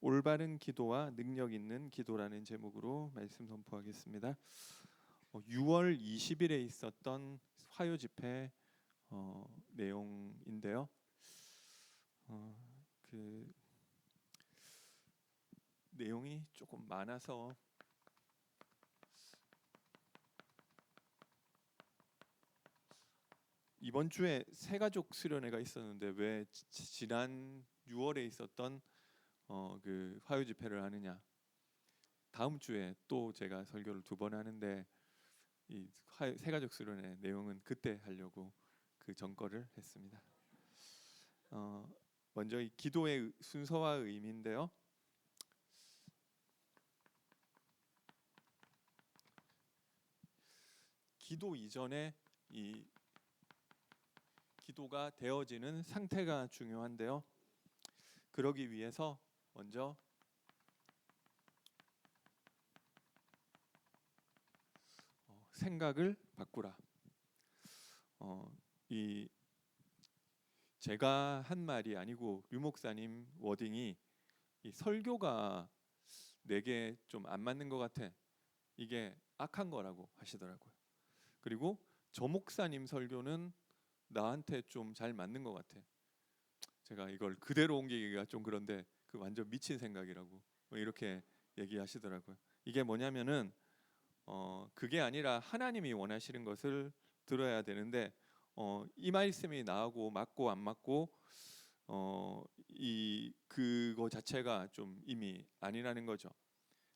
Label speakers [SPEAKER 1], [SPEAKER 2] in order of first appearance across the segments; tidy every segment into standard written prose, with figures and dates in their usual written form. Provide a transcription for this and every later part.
[SPEAKER 1] 올바른 기도와 능력 있는 기도라는 제목으로 말씀 선포하겠습니다. 6월 20일에 있었던 화요 집회 내용인데요. 그 내용이 조금 많아서 이번 주에 새가족 수련회가 있었는데 왜 지난 6월에 있었던 그 화요 집회를 하느냐? 다음 주에 또 제가 설교를 2번 하는데 이 새가족 수련회 내용은 그때 하려고 그 전거를 했습니다. 먼저 이 기도의 순서와 의미인데요. 기도 이전에 이 기도가 되어지는 상태가 중요한데요. 그러기 위해서 먼저 생각을 바꾸라. 이 제가 한 말이 아니고 류 목사님 워딩이 이 설교가 내게 좀 안 맞는 것 같아. 이게 악한 거라고 하시더라고요. 그리고 저 목사님 설교는 나한테 좀 잘 맞는 것 같아. 제가 이걸 그대로 옮기기가 좀 그런데 그 완전 미친 생각이라고 뭐 이렇게 얘기하시더라고요. 이게 뭐냐면은 그게 아니라 하나님이 원하시는 것을 들어야 되는데 이 말씀이 나하고 맞고 안 맞고 이 그거 자체가 좀 이미 아니라는 거죠.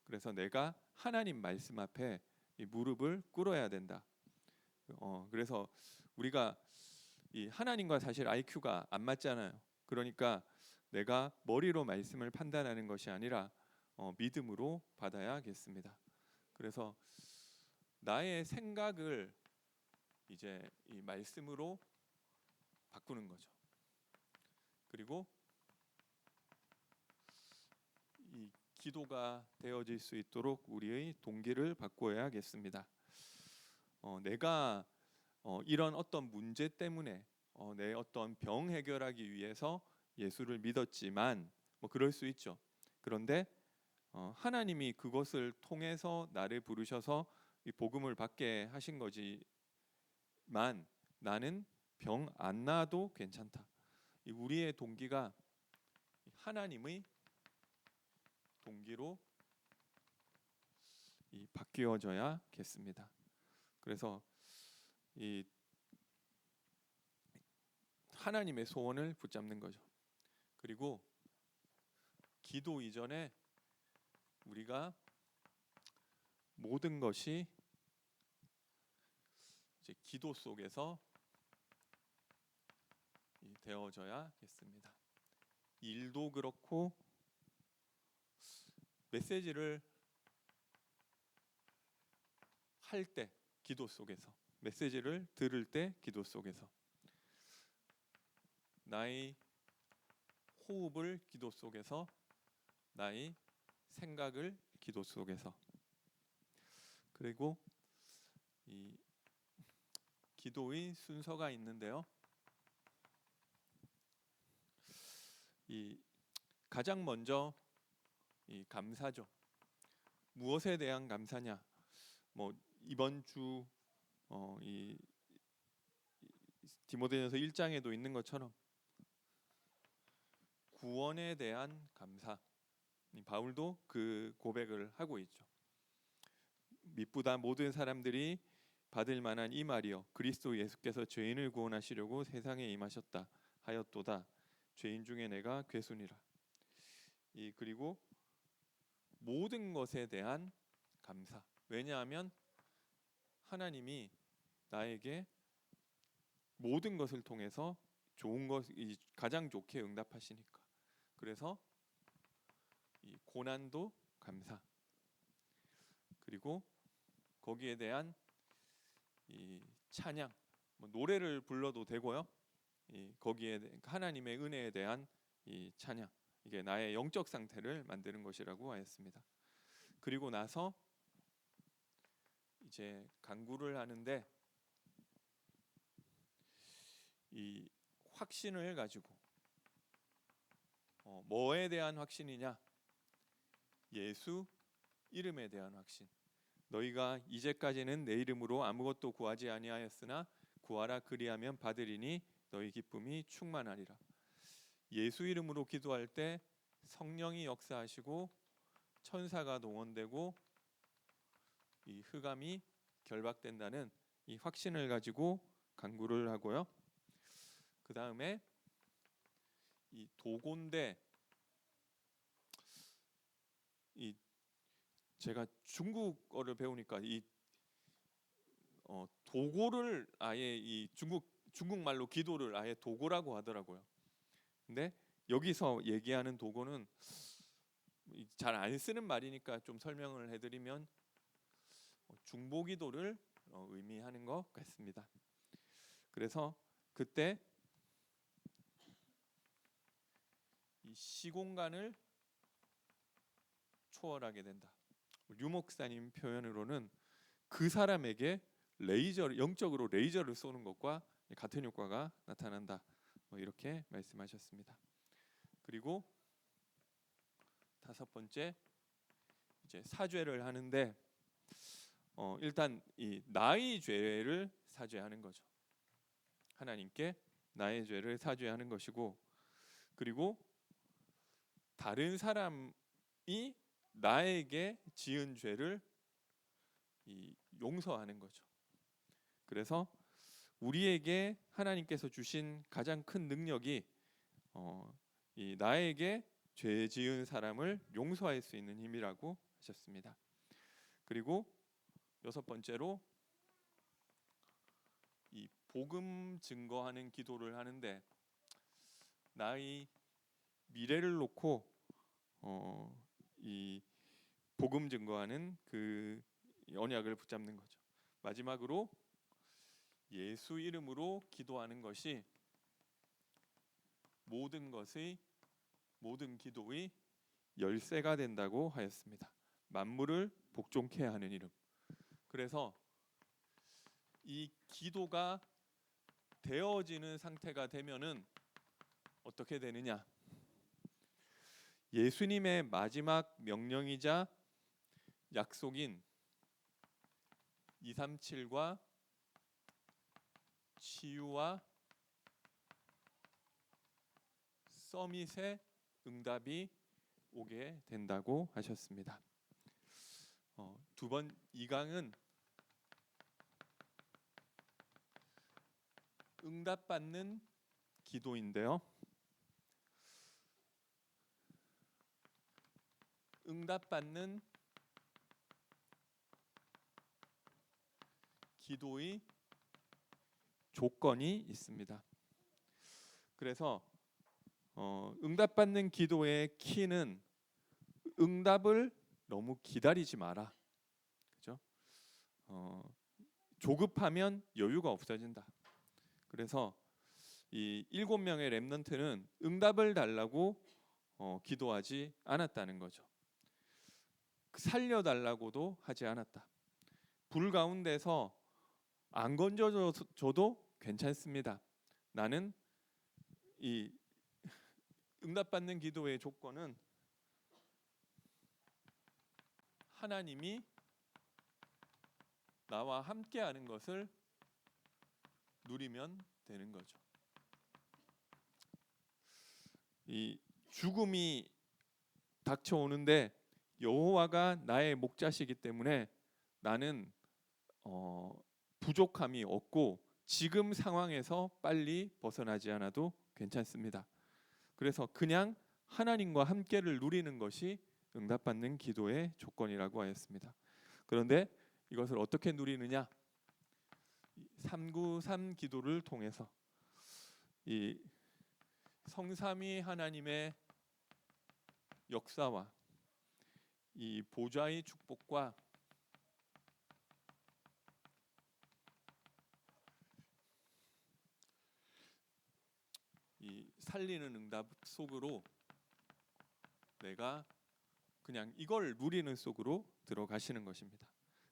[SPEAKER 1] 그래서 내가 하나님 말씀 앞에 이 무릎을 꿇어야 된다. 그래서 우리가 이 하나님과 사실 IQ가 안 맞잖아요. 그러니까 내가 머리로 말씀을 판단하는 것이 아니라 믿음으로 받아야겠습니다. 그래서 나의 생각을 이제 이 말씀으로 바꾸는 거죠. 그리고 이 기도가 되어질 수 있도록 우리의 동기를 바꿔야겠습니다. 내가 이런 어떤 문제 때문에 내 어떤 병 해결하기 위해서 예수를 믿었지만 뭐 그럴 수 있죠. 그런데 하나님이 그것을 통해서 나를 부르셔서 이 복음을 받게 하신 거지만 나는 병 안 나도 괜찮다. 이 우리의 동기가 하나님의 동기로 이 바뀌어져야겠습니다. 그래서 이 하나님의 소원을 붙잡는 거죠. 그리고 기도 이전에 우리가 모든 것이 이제 기도 속에서 되어져야겠습니다. 일도 그렇고 메시지를 할 때 기도 속에서, 메시지를 들을 때 기도 속에서, 나의 호흡을 기도 속에서, 나의 생각을 기도 속에서. 그리고 이 기도의 순서가 있는데요. 이 가장 먼저 이 감사죠. 무엇에 대한 감사냐? 뭐 이번 주 이 디모데전서 1장에도 있는 것처럼 구원에 대한 감사. 바울도 그 고백을 하고 있죠. 미쁘다 모든 사람들이 받을 만한 이 말이요 그리스도 예수께서 죄인을 구원하시려고 세상에 임하셨다 하였도다. 죄인 중에 내가 괴순이라. 그리고 모든 것에 대한 감사. 왜냐하면 하나님이 나에게 모든 것을 통해서 좋은 것이 가장 좋게 응답하시니까. 그래서 이 고난도 감사. 그리고 거기에 대한 이 찬양, 뭐 노래를 불러도 되고요. 거기에 하나님의 은혜에 대한 이 찬양, 이게 나의 영적 상태를 만드는 것이라고 하였습니다. 그리고 나서 이제 간구를 하는데 이 확신을 가지고 뭐에 대한 확신이냐? 예수 이름에 대한 확신. 너희가 이제까지는 내 이름으로 아무것도 구하지 아니하였으나 구하라 그리하면 받으리니 너희 기쁨이 충만하리라. 예수 이름으로 기도할 때 성령이 역사하시고 천사가 동원되고 이 흑암이 결박된다는 이 확신을 가지고 간구를 하고요. 그 다음에 이 도고인데, 이 제가 중국어를 배우니까 이 도고를 아예 이 중국말로 기도를 아예 도고라고 하더라고요. 근데 여기서 얘기하는 도고는 잘 안 쓰는 말이니까 좀 설명을 해드리면 중보기도를 의미하는 것 같습니다. 그래서 그때 이 시공간을 초월하게 된다. 류 목사님 표현으로는 그 사람에게 영적으로 레이저를 쏘는 것과 같은 효과가 나타난다. 이렇게 말씀하셨습니다. 그리고 다섯 번째, 이제 사죄를 하는데 일단 이 나의 죄를 사죄하는 거죠. 하나님께 나의 죄를 사죄하는 것이고, 그리고 다른 사람이 나에게 지은 죄를 용서하는 거죠. 그래서 우리에게 하나님께서 주신 가장 큰 능력이 이 나에게 죄 지은 사람을 용서할 수 있는 힘이라고 하셨습니다. 그리고 여섯 번째로 이 복음 증거하는 기도를 하는데, 나의 미래를 놓고 이 복음 증거하는 그 언약을 붙잡는 거죠. 마지막으로 예수 이름으로 기도하는 것이 모든 기도의 열쇠가 된다고 하였습니다. 만물을 복종케 하는 이름. 그래서 이 기도가 되어지는 상태가 되면은 어떻게 되느냐? 예수님의 마지막 명령이자 약속인 237과 치유와 서밋의 응답이 오게 된다고 하셨습니다. 이 강은 응답받는 기도인데요. 응답받는 기도의 조건이 있습니다. 그래서 응답받는 기도의 키는 응답을 너무 기다리지 마라. 그죠? 조급하면 여유가 없어진다. 그래서 이 7명의 렘넌트는 응답을 달라고 기도하지 않았다는 거죠. 살려달라고도 하지 않았다. 불 가운데서 안 건져줘도 괜찮습니다. 나는 이 응답받는 기도의 조건은 하나님이 나와 함께하는 것을 누리면 되는 거죠. 이 죽음이 닥쳐오는데 여호와가 나의 목자시기 때문에 나는 부족함이 없고 지금 상황에서 빨리 벗어나지 않아도 괜찮습니다. 그래서 그냥 하나님과 함께를 누리는 것이 응답받는 기도의 조건이라고 하였습니다. 그런데 이것을 어떻게 누리느냐? 393 기도를 통해서 이 성삼위 하나님의 역사와 이 보좌의 축복과 이 살리는 응답 속으로 내가 그냥 이걸 누리는 속으로 들어가시는 것입니다.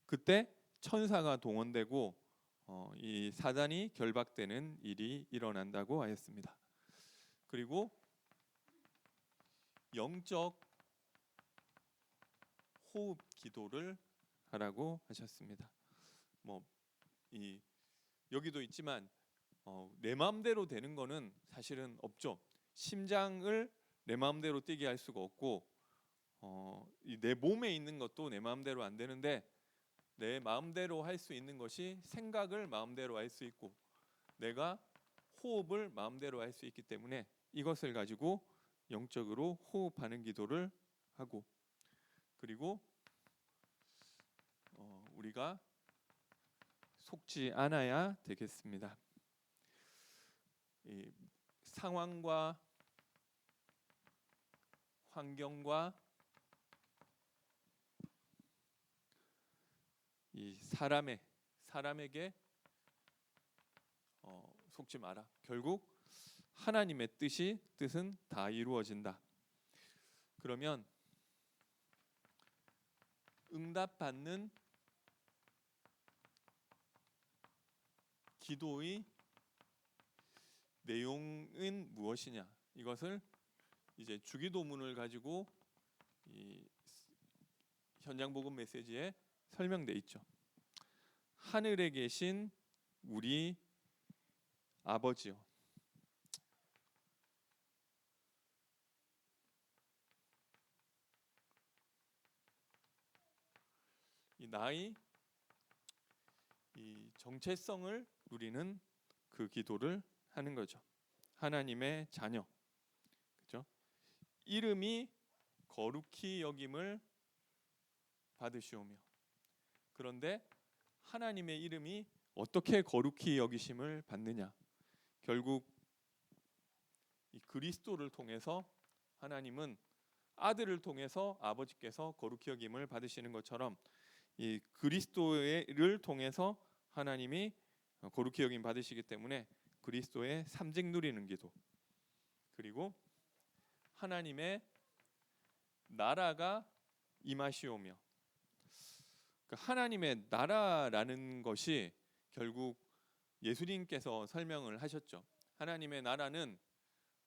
[SPEAKER 1] 그때 천사가 동원되고 이 사단이 결박되는 일이 일어난다고 하였습니다. 그리고 영적 호흡 기도를 하라고 하셨습니다. 뭐 이 여기도 있지만 내 마음대로 되는 거는 사실은 없죠. 심장을 내 마음대로 뛰게 할 수가 없고 내 몸에 있는 것도 내 마음대로 안 되는데 내 마음대로 할 수 있는 것이 생각을 마음대로 할 수 있고 내가 호흡을 마음대로 할 수 있기 때문에 이것을 가지고 영적으로 호흡하는 기도를 하고 그리고 우리가 속지 않아야 되겠습니다. 이 상황과 환경과 이 사람에게 속지 마라. 결국 하나님의 뜻은 다 이루어진다. 그러면 응답받는 기도의 내용은 무엇이냐? 이것을 이제 주기도문을 가지고 이 현장 복음 메시지에 설명돼 있죠. 하늘에 계신 우리 아버지요. 이 나의 이 정체성을 누리는 그 기도를 하는 거죠. 하나님의 자녀, 그죠? 이름이 거룩히 여김을 받으시오며. 그런데 하나님의 이름이 어떻게 거룩히 여기심을 받느냐? 결국 이 그리스도를 통해서 하나님은 아들을 통해서 아버지께서 거룩히 여김을 받으시는 것처럼 이 그리스도를 통해서 하나님이 거룩히 여김 받으시기 때문에 그리스도의 삼직 누리는 기도 그리고 하나님의 나라가 임하시오며 하나님의 나라라는 것이 결국 예수님께서 설명을 하셨죠. 하나님의 나라는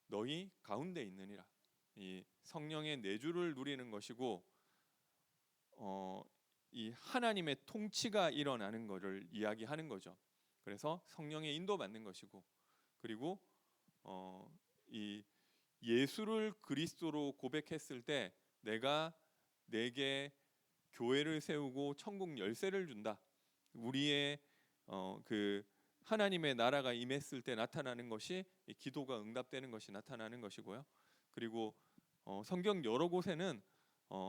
[SPEAKER 1] 너희 가운데 있느니라. 이 성령의 내주를 누리는 것이고 이 하나님의 통치가 일어나는 것을 이야기하는 거죠. 그래서 성령의 인도받는 것이고 그리고 이 예수를 그리스도로 고백했을 때 내가 내게 교회를 세우고 천국 열쇠를 준다. 우리의 그 하나님의 나라가 임했을 때 나타나는 것이 기도가 응답되는 것이 나타나는 것이고요. 그리고 성경 여러 곳에는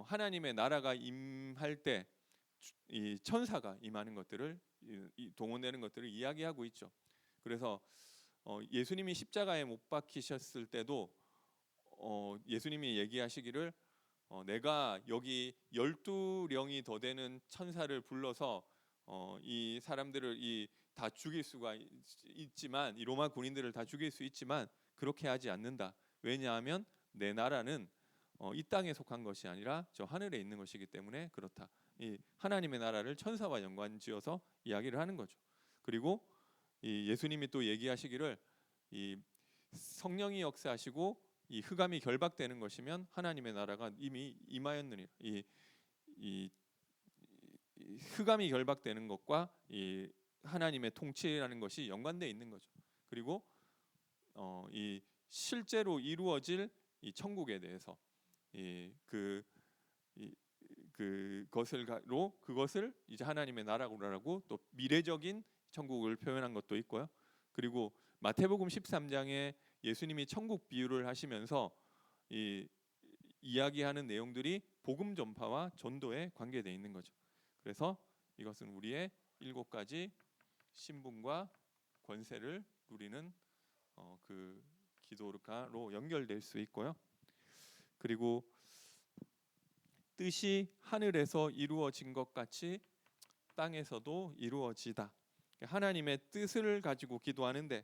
[SPEAKER 1] 하나님의 나라가 임할 때 이 천사가 임하는 것들을 동원되는 것들을 이야기하고 있죠. 그래서 예수님이 십자가에 못 박히셨을 때도 예수님이 얘기하시기를 내가 여기 12령이 더 되는 천사를 불러서 이 사람들을 다 죽일 수가 있지만 이 로마 군인들을 다 죽일 수 있지만 그렇게 하지 않는다. 왜냐하면 내 나라는 이 땅에 속한 것이 아니라 저 하늘에 있는 것이기 때문에 그렇다. 이 하나님의 나라를 천사와 연관지어서 이야기를 하는 거죠. 그리고 이 예수님이 또 얘기하시기를 이 성령이 역사하시고 이 흑암이 결박되는 것이면 하나님의 나라가 이미 임하였느니라. 이 흑암이 결박되는 것과 이 하나님의 통치라는 것이 연관되어 있는 거죠. 그리고 이 실제로 이루어질 이 천국에 대해서 그것을 이제 하나님의 나라고 또 미래적인 천국을 표현한 것도 있고요. 그리고 마태복음 13장에 예수님이 천국 비유를 하시면서 이야기하는 내용들이 복음 전파와 전도에 관계되어 있는 거죠. 그래서 이것은 우리의 7가지 신분과 권세를 누리는 그 기도로 연결될 수 있고요. 그리고 뜻이 하늘에서 이루어진 것 같이 땅에서도 이루어지다. 하나님의 뜻을 가지고 기도하는데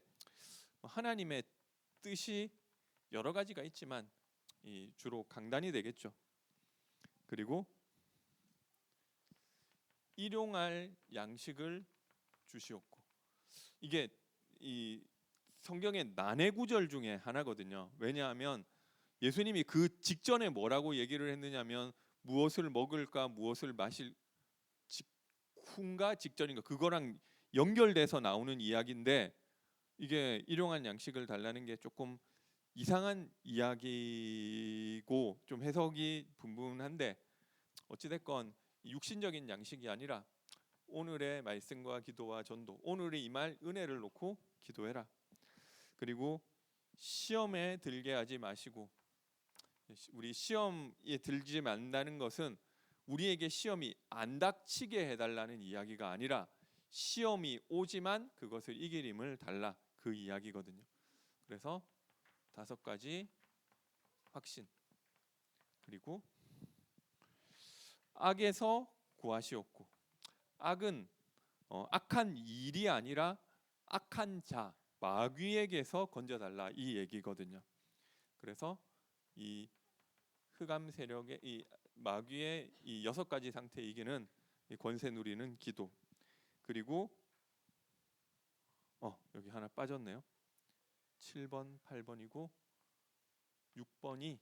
[SPEAKER 1] 하나님의 뜻이 여러 가지가 있지만 주로 강단이 되겠죠. 그리고 일용할 양식을 주시옵고 이게 이 성경의 난해 구절 중에 하나거든요. 왜냐하면 예수님이 그 직전에 뭐라고 얘기를 했느냐면 무엇을 먹을까 무엇을 마실 직후인가 직전인가 그거랑 연결돼서 나오는 이야기인데 이게 일용할 양식을 달라는 게 조금 이상한 이야기고 좀 해석이 분분한데 어찌됐건 육신적인 양식이 아니라 오늘의 말씀과 기도와 전도, 오늘의 이 말 은혜를 놓고 기도해라. 그리고 시험에 들게 하지 마시고, 우리 시험에 들지 말라는 것은 우리에게 시험이 안 닥치게 해달라는 이야기가 아니라 시험이 오지만 그것을 이길 힘을 달라, 그 이야기거든요. 그래서 5가지 확신, 그리고 악에서 구하시옵고, 악은 악한 일이 아니라 악한 자, 마귀에게서 건져달라, 이 얘기거든요. 그래서 이 흑암 세력의 이 마귀의 이 6가지 상태 이기는 이 권세 누리는 기도. 그리고 여기 하나 빠졌네요. 7번, 8번이고 6번이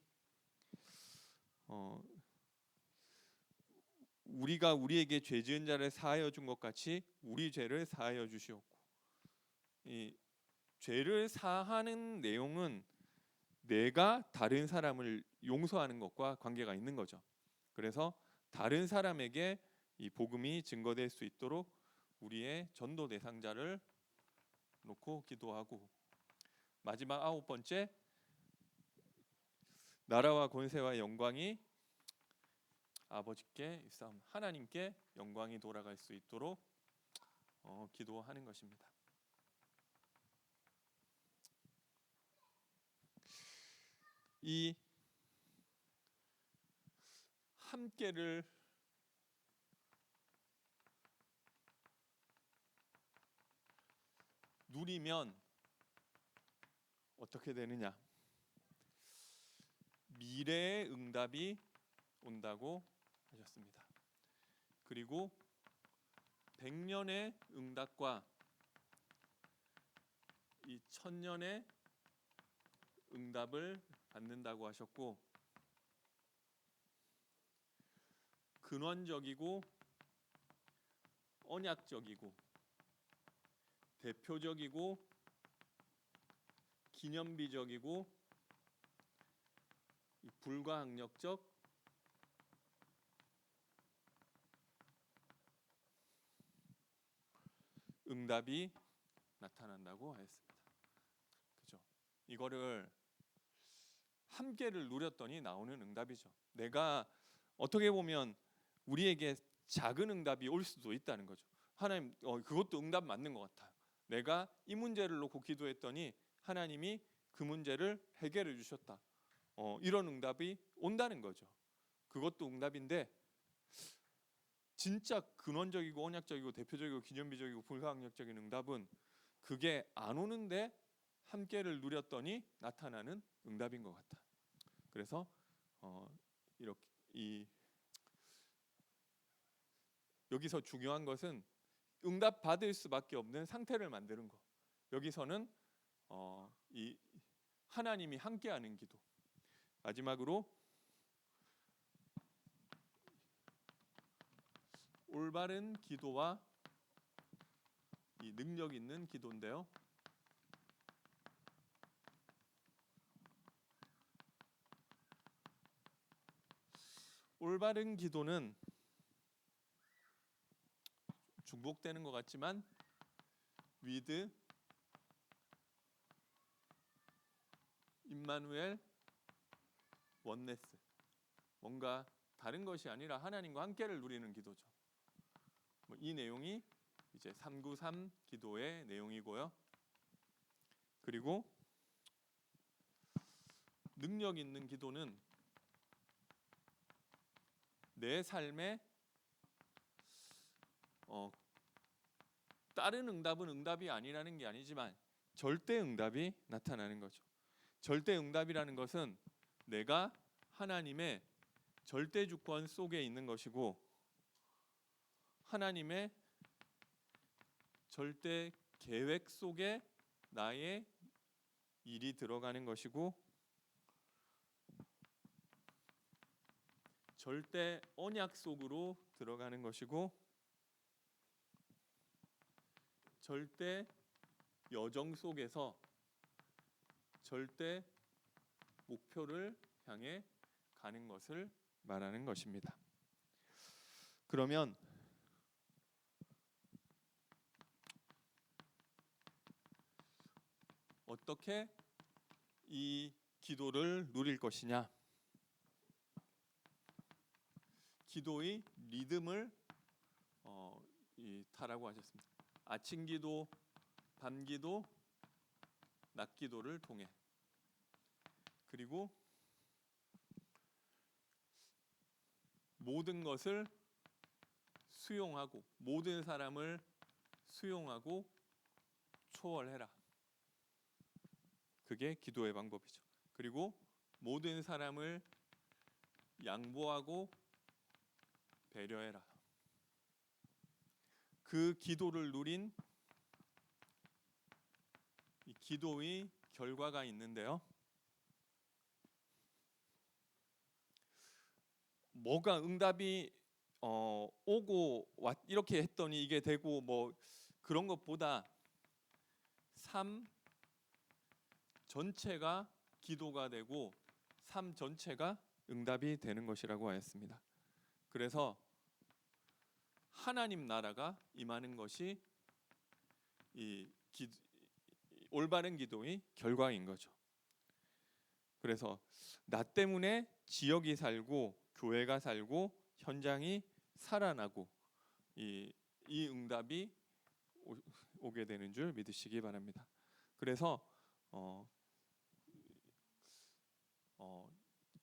[SPEAKER 1] 우리가 우리에게 죄 지은 자를 사하여 준 것 같이 우리 죄를 사하여 주시옵고, 이 죄를 사하는 내용은 내가 다른 사람을 용서하는 것과 관계가 있는 거죠. 그래서 다른 사람에게 이 복음이 증거될 수 있도록 우리의 전도 대상자를 놓고 기도하고, 마지막 9번째, 나라와 권세와 영광이 아버지께 있사옵나니 하나님께 영광이 돌아갈 수 있도록 기도하는 것입니다. 이 함께를 누리면 어떻게 되느냐? 미래의 응답이 온다고 하셨습니다. 그리고 100년의 응답과 이 1000년의 응답을 받는다고 하셨고, 근원적이고 언약적이고 대표적이고 기념비적이고 불가항력적 응답이 나타난다고 하였습니다. 그죠? 이거를 함께를 누렸더니 나오는 응답이죠. 내가 어떻게 보면 우리에게 작은 응답이 올 수도 있다는 거죠. 하나님, 그것도 응답 맞는 것 같아요. 내가 이 문제를 놓고 기도했더니 하나님이 그 문제를 해결해 주셨다. 이런 응답이 온다는 거죠. 그것도 응답인데 진짜 근원적이고 언약적이고 대표적이고 기념비적이고 불가항력적인 응답은 그게 안 오는데 함께를 누렸더니 나타나는 응답인 것 같아. 그래서 이렇게 여기서 중요한 것은 응답 받을 수밖에 없는 상태를 만드는 거. 여기서는 이 하나님이 함께하는 기도. 마지막으로 올바른 기도와 이 능력 있는 기도인데요. 올바른 기도는 중복되는 것 같지만 with 임마누엘 원네스, 뭔가 다른 것이 아니라 하나님과 함께를 누리는 기도죠. 이 내용이 이제 393 기도의 내용이고요. 그리고 능력 있는 기도는 내 삶에 다른 응답은 응답이 아니라는 게 아니지만 절대 응답이 나타나는 거죠. 절대 응답이라는 것은 내가 하나님의 절대 주권 속에 있는 것이고 하나님의 절대 계획 속에 나의 일이 들어가는 것이고 절대 언약 속으로 들어가는 것이고 절대 여정 속에서 절대 목표를 향해 가는 것을 말하는 것입니다. 그러면 어떻게 이 기도를 누릴 것이냐? 기도의 리듬을 타라고 하셨습니다. 아침 기도, 밤 기도, 낮 기도를 통해, 그리고 모든 것을 수용하고 모든 사람을 수용하고 초월해라. 그게 기도의 방법이죠. 그리고 모든 사람을 양보하고 배려해라. 그 기도를 누린 이 기도의 결과가 있는데요. 뭐가 응답이 오고 이렇게 했더니 이게 되고 뭐 그런 것보다 삶 전체가 기도가 되고 삶 전체가 응답이 되는 것이라고 하였습니다. 그래서 하나님 나라가 임하는 것이 이 올바른 기도의 결과인 거죠. 그래서 나 때문에 지역이 살고 교회가 살고 현장이 살아나고 이 응답이 오게 되는 줄 믿으시기 바랍니다. 그래서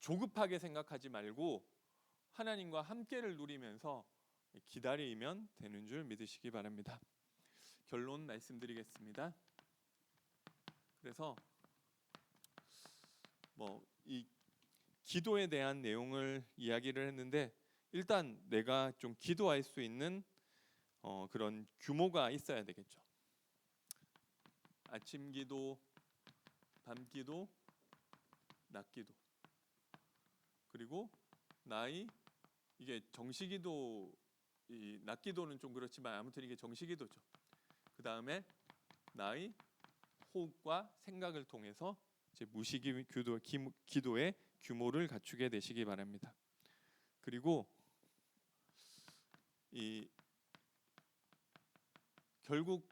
[SPEAKER 1] 조급하게 생각하지 말고 하나님과 함께를 누리면서 기다리면 되는 줄 믿으시기 바랍니다. 결론 말씀드리겠습니다. 그래서 이 기도에 대한 내용을 이야기를 했는데 일단 내가 좀 기도할 수 있는 그런 규모가 있어야 되겠죠. 아침 기도, 밤 기도, 낮 기도. 그리고 나의 이게 정시기도, 이 낮 기도는 좀 그렇지만 아무튼 이게 정시기도죠. 그 다음에 나의 호흡과 생각을 통해서 이제 무시기 기도의 규모를 갖추게 되시기 바랍니다. 그리고 결국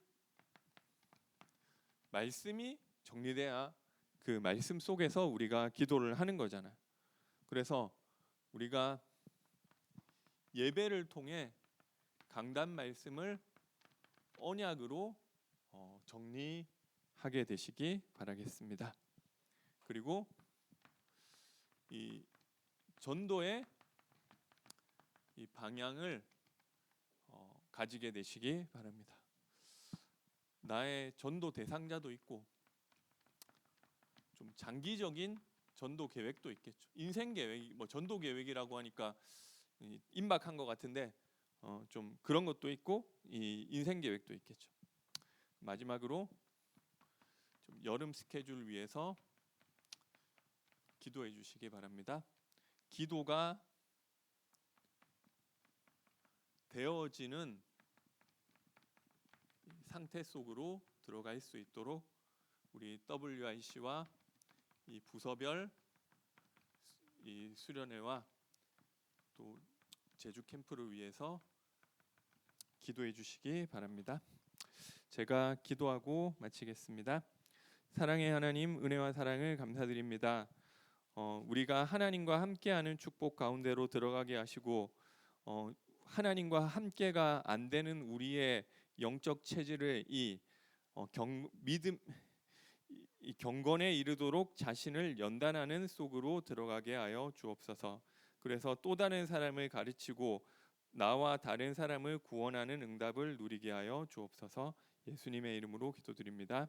[SPEAKER 1] 말씀이 정리돼야 그 말씀 속에서 우리가 기도를 하는 거잖아요. 그래서 우리가 예배를 통해 강단 말씀을 언약으로 정리하게 되시기 바라겠습니다. 그리고 이 전도의 이 방향을 가지게 되시기 바랍니다. 나의 전도 대상자도 있고 좀 장기적인 전도 계획도 있겠죠. 인생 계획, 뭐 전도 계획이라고 하니까 임박한 것 같은데 좀 그런 것도 있고 이 인생 계획도 있겠죠. 마지막으로 좀 여름 스케줄 위해서 기도해 주시기 바랍니다. 기도가 되어지는 상태 속으로 들어갈 수 있도록 우리 WIC와 이 부서별 이 수련회와 또 제주 캠프를 위해서 기도해 주시기 바랍니다. 제가 기도하고 마치겠습니다. 사랑의 하나님, 은혜와 사랑을 감사드립니다. 우리가 하나님과 함께하는 축복 가운데로 들어가게 하시고 하나님과 함께가 안 되는 우리의 영적 체질을 이 경건에 이르도록 자신을 연단하는 속으로 들어가게 하여 주옵소서. 그래서 또 다른 사람을 가르치고 나와 다른 사람을 구원하는 응답을 누리게 하여 주옵소서. 예수님의 이름으로 기도드립니다.